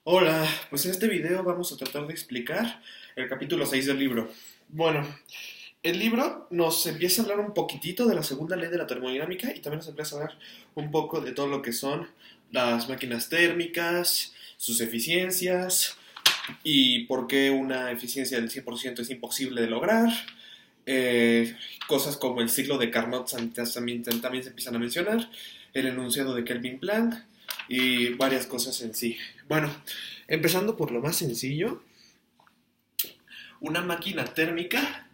Hola, pues en este video vamos a tratar de explicar el capítulo 6 del libro. Bueno, el libro nos empieza a hablar un poquitito de la segunda ley de la termodinámica y también nos empieza a hablar un poco de todo lo que son las máquinas térmicas, sus eficiencias y por qué una eficiencia del 100% es imposible de lograr. Eh, Cosas como el ciclo de Carnot también se empiezan a mencionar, el enunciado de Kelvin Planck y varias cosas en sí. Bueno, empezando por lo más sencillo, una máquina térmica,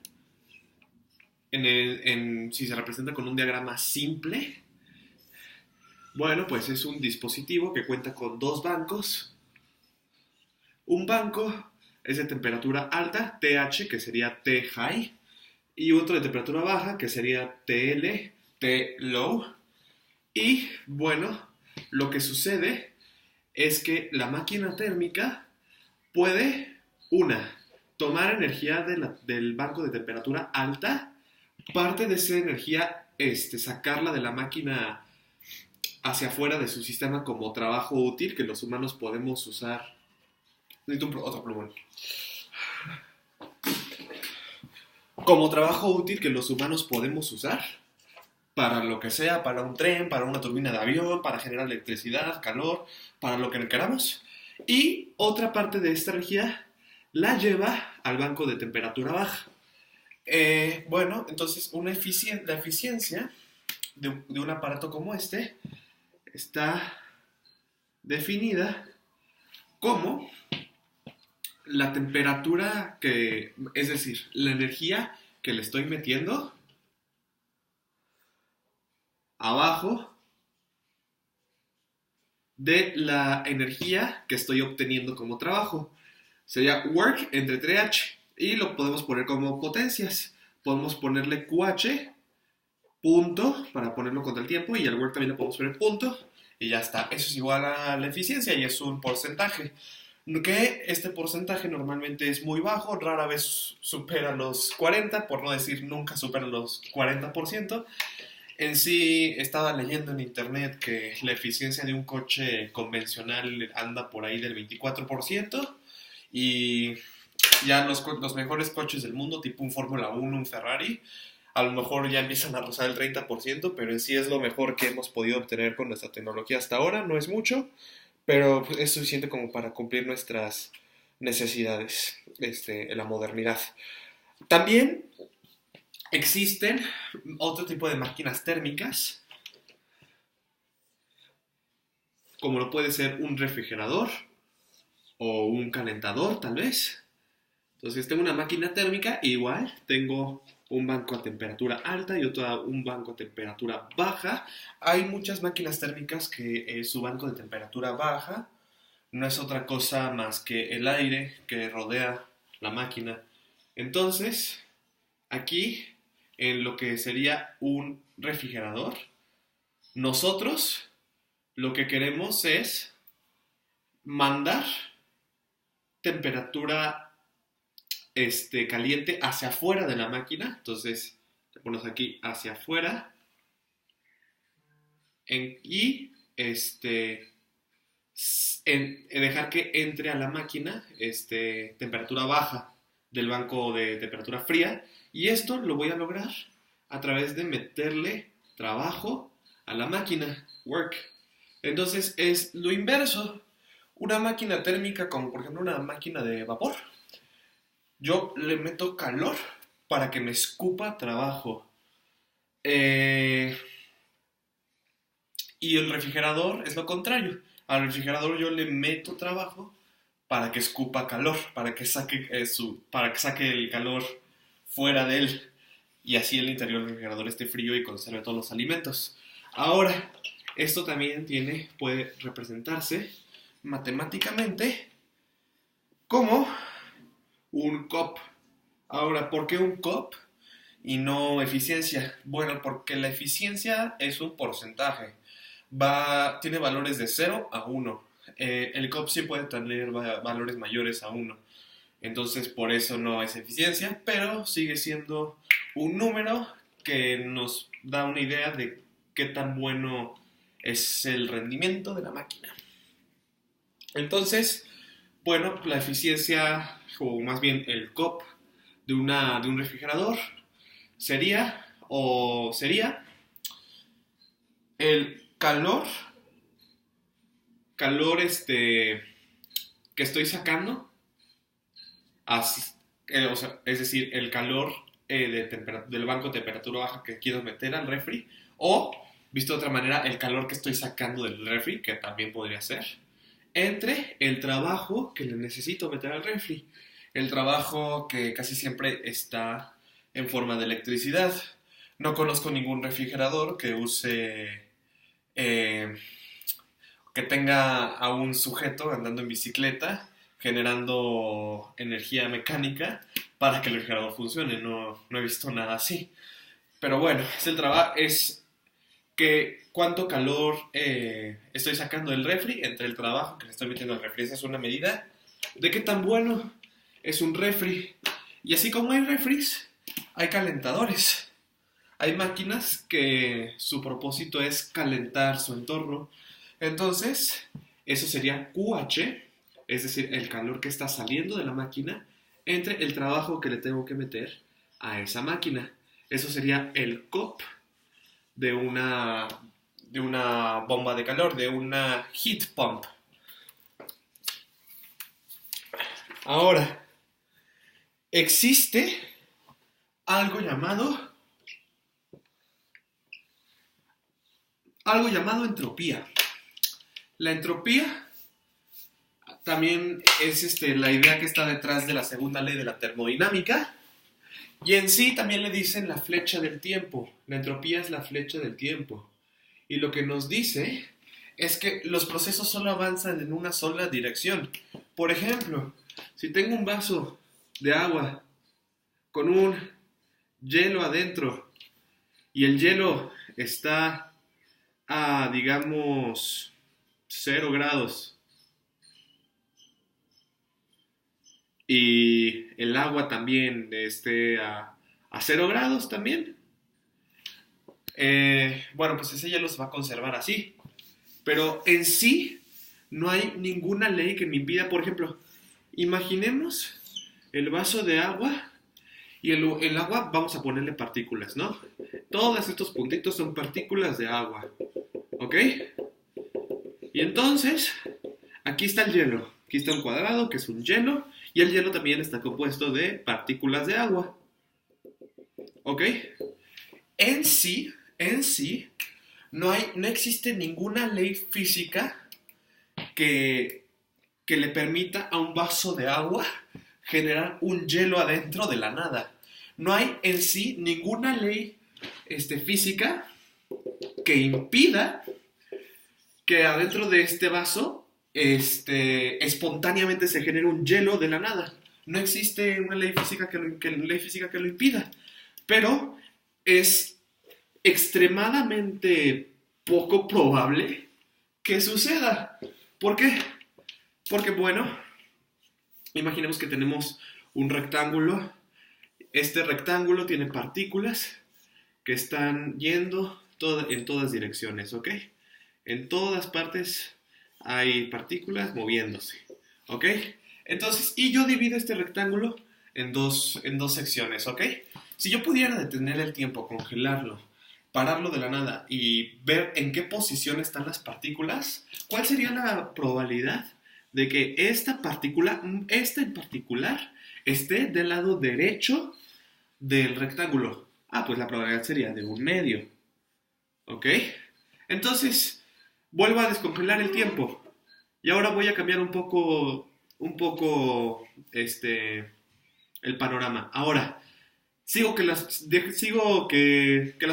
si se representa con un diagrama simple, bueno, pues es un dispositivo que cuenta con dos bancos. Un banco es de temperatura alta, TH, que sería T high, y otro de temperatura baja, que sería TL, T low. Y bueno, lo que sucede es que la máquina térmica puede, una, tomar energía del banco de temperatura alta, parte de esa energía, sacarla de la máquina hacia afuera de su sistema como trabajo útil que los humanos podemos usar. Necesito otro plumón. Como trabajo útil que los humanos podemos usar para lo que sea, para un tren, para una turbina de avión, para generar electricidad, calor, para lo que queramos. Y otra parte de esta energía la lleva al banco de temperatura baja. Bueno, entonces la eficiencia de un aparato como este está definida como la temperatura es decir, la energía que le estoy metiendo abajo de la energía que estoy obteniendo como trabajo. Sería work entre 3H y lo podemos poner como potencias. Podemos ponerle QH, punto, para ponerlo contra el tiempo, y al work también le podemos poner punto, y ya está. Eso es igual a la eficiencia y es un porcentaje. Que este porcentaje normalmente es muy bajo, rara vez supera los 40, por no decir nunca supera los 40%. En sí, estaba leyendo en internet que la eficiencia de un coche convencional anda por ahí del 24% y ya los mejores coches del mundo, tipo un Fórmula 1, un Ferrari, a lo mejor ya empiezan a rozar el 30%, pero en sí es lo mejor que hemos podido obtener con nuestra tecnología hasta ahora. No es mucho, pero es suficiente como para cumplir nuestras necesidades en la modernidad. También existen otro tipo de máquinas térmicas, como lo puede ser un refrigerador o un calentador, tal vez. Entonces tengo una máquina térmica, igual tengo un banco a temperatura alta y un banco a temperatura baja. Hay muchas máquinas térmicas que su banco de temperatura baja no es otra cosa más que el aire que rodea la máquina. Entonces, aquí, en lo que sería un refrigerador, nosotros lo que queremos es mandar temperatura caliente hacia afuera de la máquina. Entonces, le ponemos aquí hacia afuera y dejar que entre a la máquina temperatura baja del banco de temperatura fría, y esto lo voy a lograr a través de meterle trabajo a la máquina, work. Entonces es lo inverso. Una máquina térmica, como por ejemplo una máquina de vapor, yo le meto calor para que me escupa trabajo. Eh, y el refrigerador es lo contrario. Al refrigerador yo le meto trabajo para que escupa calor, para que saque el calor fuera de él, y así el interior del refrigerador esté frío y conserve todos los alimentos. Ahora, esto también puede representarse matemáticamente como un COP. Ahora, ¿por qué un COP y no eficiencia? Bueno, porque la eficiencia es un porcentaje. Tiene valores de 0 a 1. El COP sí puede tener valores mayores a 1. Entonces, por eso no es eficiencia, pero sigue siendo un número que nos da una idea de qué tan bueno es el rendimiento de la máquina. Entonces, Bueno, la eficiencia, o más bien el COP de un refrigerador sería el calor que estoy sacando, así, o sea, es decir, el calor del banco de temperatura baja que quiero meter al refri, o, visto de otra manera, el calor que estoy sacando del refri, que también podría ser, entre el trabajo que le necesito meter al refri, el trabajo que casi siempre está en forma de electricidad. No conozco ningún refrigerador que use, eh, que tenga a un sujeto andando en bicicleta generando energía mecánica para que el refrigerador funcione. No he visto nada así. Pero bueno, es que cuánto calor estoy sacando del refri entre el trabajo que le estoy metiendo al refri. Esa es una medida de qué tan bueno es un refri. Y así como hay refris, hay calentadores. Hay máquinas que su propósito es calentar su entorno. Entonces, eso sería QH, es decir, el calor que está saliendo de la máquina entre el trabajo que le tengo que meter a esa máquina. Eso sería el COP de una bomba de calor, de una heat pump. Ahora, existe algo llamado entropía. La entropía también es la idea que está detrás de la segunda ley de la termodinámica. Y en sí también le dicen la flecha del tiempo. La entropía es la flecha del tiempo. Y lo que nos dice es que los procesos solo avanzan en una sola dirección. Por ejemplo, si tengo un vaso de agua con un hielo adentro y el hielo está a, digamos, 0 grados y el agua también esté a 0 grados también, bueno, pues ese hielo se va a conservar así. Pero en sí no hay ninguna ley que me impida, por ejemplo, imaginemos el vaso de agua y el agua vamos a ponerle partículas, ¿no? Todos estos puntitos son partículas de agua, ¿ok? Y entonces, aquí está el hielo. Aquí está un cuadrado que es un hielo y el hielo también está compuesto de partículas de agua, ¿ok? En sí, no existe ninguna ley física que le permita a un vaso de agua generar un hielo adentro de la nada. No hay en sí ninguna ley física que impida que adentro de este vaso espontáneamente se genere un hielo de la nada. No existe una ley física que lo impida. Pero es extremadamente poco probable que suceda. ¿Por qué? Porque, bueno, imaginemos que tenemos un rectángulo. Este rectángulo tiene partículas que están yendo en todas direcciones, ¿ok? En todas partes hay partículas moviéndose, ¿ok? Entonces, y yo divido este rectángulo en dos secciones, ¿ok? Si yo pudiera detener el tiempo, congelarlo, pararlo de la nada y ver en qué posición están las partículas, ¿cuál sería la probabilidad de que esta en particular, esté del lado derecho del rectángulo? Ah, pues la probabilidad sería de 1/2, ¿ok? Entonces, vuelvo a descongelar el tiempo y ahora voy a cambiar un poco el panorama. Ahora, sigo que las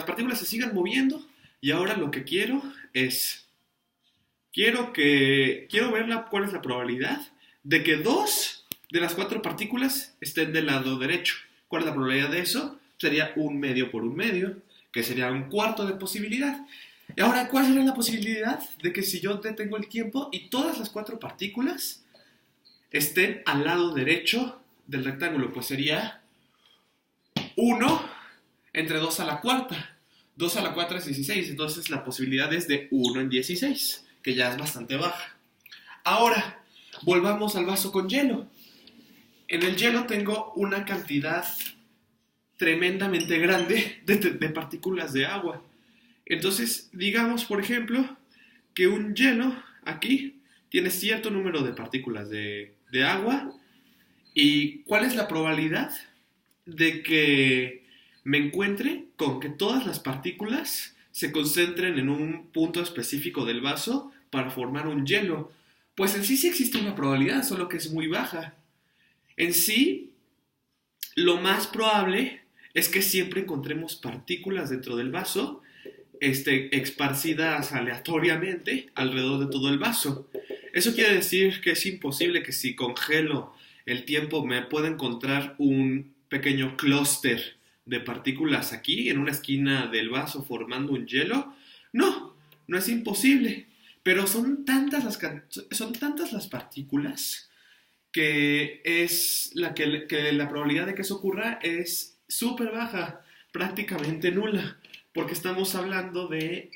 partículas se sigan moviendo y ahora lo que quiero es quiero ver cuál es la probabilidad de que 2 de las 4 partículas estén del lado derecho. ¿Cuál es la probabilidad de eso? Sería 1/2 por 1/2, que sería 1/4 de posibilidad. Y ahora, ¿cuál sería la posibilidad de que si yo detengo el tiempo y todas las 4 partículas estén al lado derecho del rectángulo? Pues sería 1 entre 2 a la cuarta. 2 a la 4 es 16, entonces la posibilidad es de 1 en 16, que ya es bastante baja. Ahora, Volvamos al vaso con hielo. En el hielo tengo una cantidad tremendamente grande de partículas de agua. Entonces, digamos, por ejemplo, que un hielo aquí tiene cierto número de partículas de agua. ¿Y cuál es la probabilidad de que me encuentre con que todas las partículas se concentren en un punto específico del vaso para formar un hielo? Pues en sí existe una probabilidad, solo que es muy baja. En sí, lo más probable es que siempre encontremos partículas dentro del vaso, esparcidas aleatoriamente alrededor de todo el vaso. Eso quiere decir que es imposible que si congelo el tiempo me pueda encontrar un pequeño clúster de partículas aquí en una esquina del vaso formando un hielo. No, no es imposible. Pero son tantas las partículas que la probabilidad de que eso ocurra es súper baja, prácticamente nula, porque estamos hablando de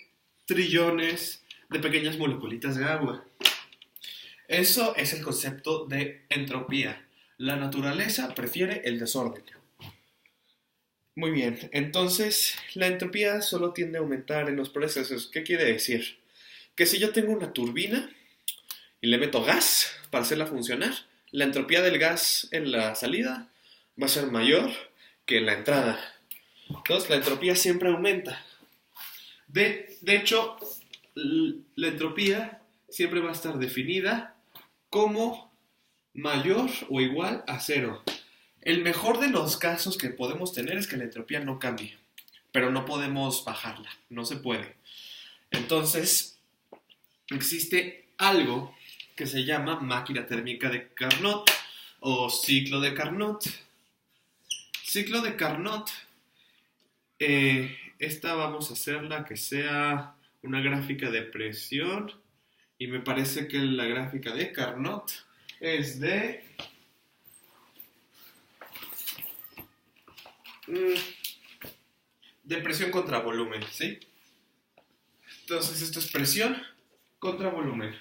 trillones de pequeñas moleculitas de agua. Eso es el concepto de entropía. La naturaleza prefiere el desorden. Muy bien, entonces la entropía solo tiende a aumentar en los procesos. ¿Qué quiere decir? Que si yo tengo una turbina y le meto gas para hacerla funcionar, la entropía del gas en la salida va a ser mayor que en la entrada. Entonces la entropía siempre aumenta. De hecho, la entropía siempre va a estar definida como mayor o igual a cero. El mejor de los casos que podemos tener es que la entropía no cambie, pero no podemos bajarla, no se puede. Entonces, existe algo que se llama máquina térmica de Carnot o ciclo de Carnot. Ciclo de Carnot, esta vamos a hacerla que sea una gráfica de presión y me parece que la gráfica de Carnot es de presión contra volumen, ¿sí? Entonces esto es presión contra volumen.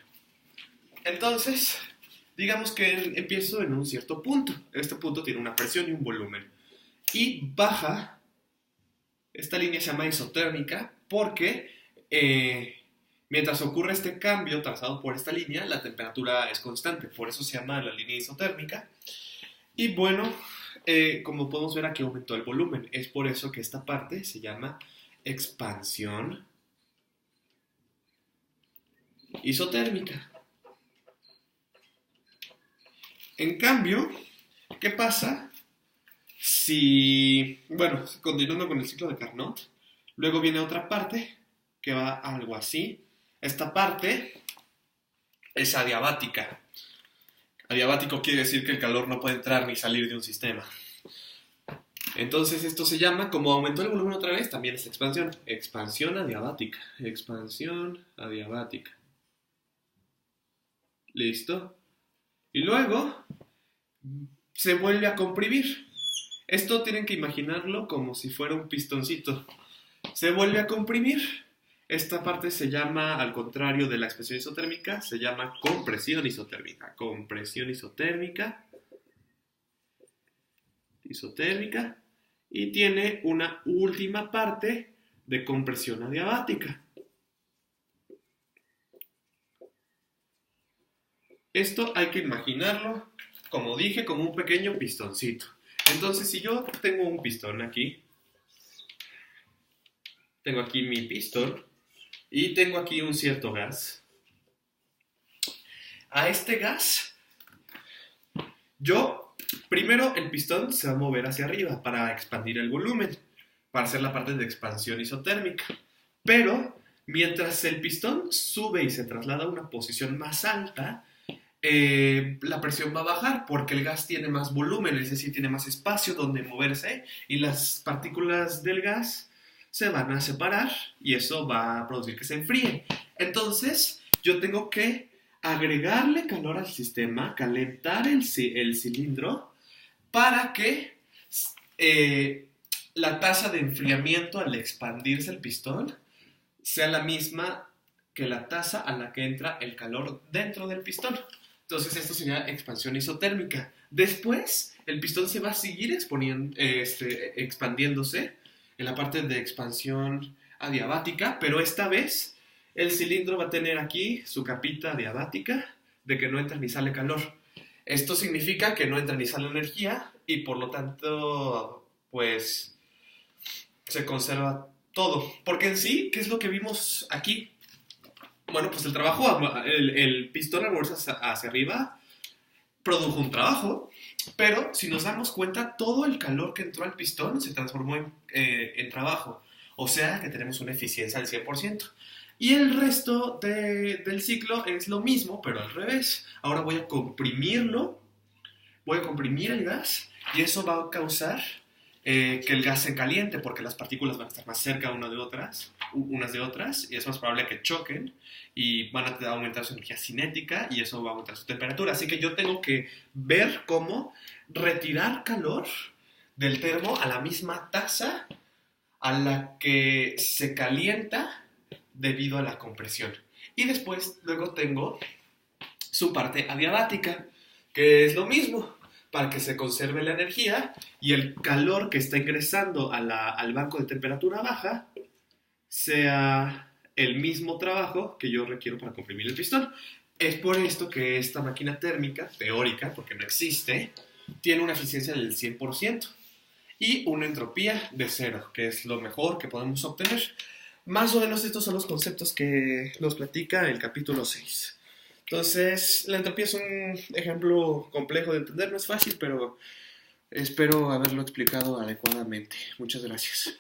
Entonces, digamos que empiezo en un cierto punto. Este punto tiene una presión y un volumen. Y baja, esta línea se llama isotérmica porque mientras ocurre este cambio trazado por esta línea, la temperatura es constante. Por eso se llama la línea isotérmica. Y bueno, como podemos ver aquí aumentó el volumen. Es por eso que esta parte se llama expansión isotérmica. En cambio, ¿qué pasa si, bueno, continuando con el ciclo de Carnot, luego viene otra parte que va algo así? Esta parte es adiabática. Adiabático quiere decir que el calor no puede entrar ni salir de un sistema. Entonces esto se llama, como aumentó el volumen otra vez, también es expansión. Expansión adiabática. Expansión adiabática. ¿Listo? Y luego se vuelve a comprimir. Esto tienen que imaginarlo como si fuera un pistoncito. Se vuelve a comprimir. Esta parte se llama, al contrario de la expansión isotérmica, se llama compresión isotérmica. Compresión isotérmica. Isotérmica. Y tiene una última parte de compresión adiabática. Esto hay que imaginarlo, como dije, como un pequeño pistoncito. Entonces, si yo tengo un pistón aquí, tengo aquí mi pistón y tengo aquí un cierto gas. A este gas, primero el pistón se va a mover hacia arriba para expandir el volumen, para hacer la parte de expansión isotérmica. Pero, mientras el pistón sube y se traslada a una posición más alta, la presión va a bajar porque el gas tiene más volumen, es decir, tiene más espacio donde moverse y las partículas del gas se van a separar y eso va a producir que se enfríe. Entonces, yo tengo que agregarle calor al sistema, calentar el cilindro para que la tasa de enfriamiento al expandirse el pistón sea la misma que la tasa a la que entra el calor dentro del pistón. Entonces esto sería expansión isotérmica. Después, el pistón se va a seguir expandiéndose en la parte de expansión adiabática, pero esta vez el cilindro va a tener aquí su capita adiabática de que no entra ni sale calor. Esto significa que no entra ni sale energía y por lo tanto, pues, se conserva todo. Porque en sí, ¿qué es lo que vimos aquí? Bueno, pues el trabajo, el pistón al moverse hacia arriba produjo un trabajo, pero si nos damos cuenta, todo el calor que entró al pistón se transformó en trabajo. O sea que tenemos una eficiencia del 100%. Y el resto del ciclo es lo mismo, pero al revés. Ahora voy a comprimir el gas y eso va a causar que el gas se caliente porque las partículas van a estar más cerca unas de otras y es más probable que choquen y van a aumentar su energía cinética y eso va a aumentar su temperatura. Así que yo tengo que ver cómo retirar calor del termo a la misma tasa a la que se calienta debido a la compresión. Y después, luego tengo su parte adiabática, que es lo mismo, para que se conserve la energía y el calor que está ingresando al banco de temperatura baja sea el mismo trabajo que yo requiero para comprimir el pistón. Es por esto que esta máquina térmica, teórica, porque no existe, tiene una eficiencia del 100% y una entropía de 0, que es lo mejor que podemos obtener. Más o menos estos son los conceptos que nos platica el capítulo 6. Entonces, la entropía es un ejemplo complejo de entender, no es fácil, pero espero haberlo explicado adecuadamente. Muchas gracias.